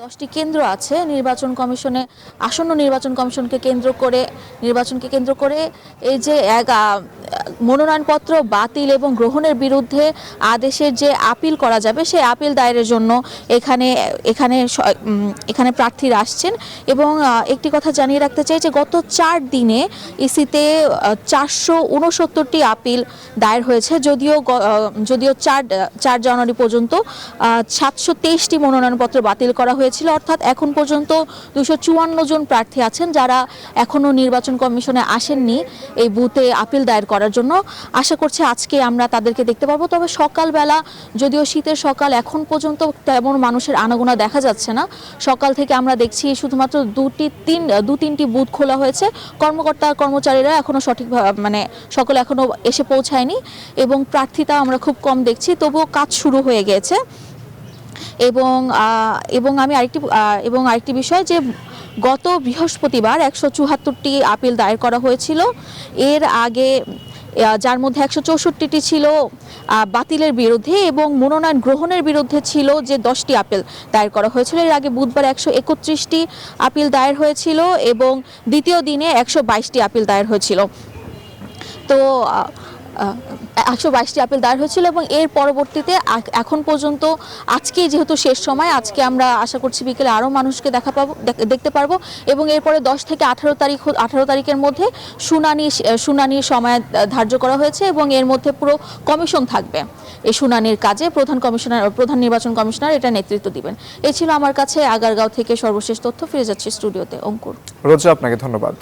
10টি কেন্দ্র আছে নির্বাচন কমিশনে, আসন্ন নির্বাচন কমিশনকে নির্বাচনকে কেন্দ্র করে এই যে মনোনয়নপত্র বাতিল এবং গ্রহণের বিরুদ্ধে আদেশের যে আপিল করা যাবে সেই আপিল দায়েরের জন্য এখানে এখানে এখানে প্রার্থীরা আসছেন। এবং একটি কথা জানিয়ে রাখতে চাই যে গত 4 দিনে ইসিতে 469টি আপিল দায়ের হয়েছে, যদিও 4 জানুয়ারি পর্যন্ত 723টি মনোনয়নপত্র বাতিল করা হয়েছিল। অর্থাৎ এখন পর্যন্ত 254 জন প্রার্থী আছেন যারা এখনো নির্বাচন কমিশনে আসেননি এই বুথে আপিল দায়ের করার জন্য। আশা করছি আজকে আমরা তাদেরকে দেখতে পাবো। তবে সকালবেলা, যদিও শীতের সকাল, এখন পর্যন্ত তেমন মানুষের আনাগোনা দেখা যাচ্ছে না। সকাল থেকে আমরা দেখছি শুধুমাত্র 2-3টি বুথ খোলা হয়েছে। কর্মচারীরা এখনো সঠিকভাবে সকলে এখনো এসে পৌঁছায়নি এবং প্রার্থীতা আমরা খুব কম দেখছি, তবুও কাজ শুরু হয়ে গেছে। এবং আরেকটি বিষয় যে গত বৃহস্পতিবার 174টি আপিল দায়ের করা হয়েছিল। এর আগে যার মধ্যে 164টি ছিল বাতিলের বিরুদ্ধে এবং মনোনয়ন গ্রহণের বিরুদ্ধে ছিল যে 10টি আপিল দায়ের করা হয়েছিল। এর আগে বুধবার 131টি আপিল দায়ের হয়েছিল এবং দ্বিতীয় দিনে 122টি আপিল দায়ের হয়েছিল। তো 122টি আপিল দায়ের হয়েছিল এবং এর পরবর্তীতে এখন পর্যন্ত আজকেই যেহেতু শেষ সময়, আজকে আমরা আশা করছি বিকেলে আরও মানুষকে দেখতে পারবো এবং এরপরে 10 থেকে 18 তারিখের মধ্যে শুনানির সময় ধার্য করা হয়েছে এবং এর মধ্যে পুরো কমিশন থাকবে এই শুনানির কাজে। প্রধান নির্বাচন কমিশনার এটা নেতৃত্ব দিবেন। এই ছিল আমার কাছে আগারগাঁও থেকে সর্বশেষ তথ্য। ফিরে যাচ্ছি স্টুডিওতে। অঙ্কুর। রোজা, আপনাকে ধন্যবাদ।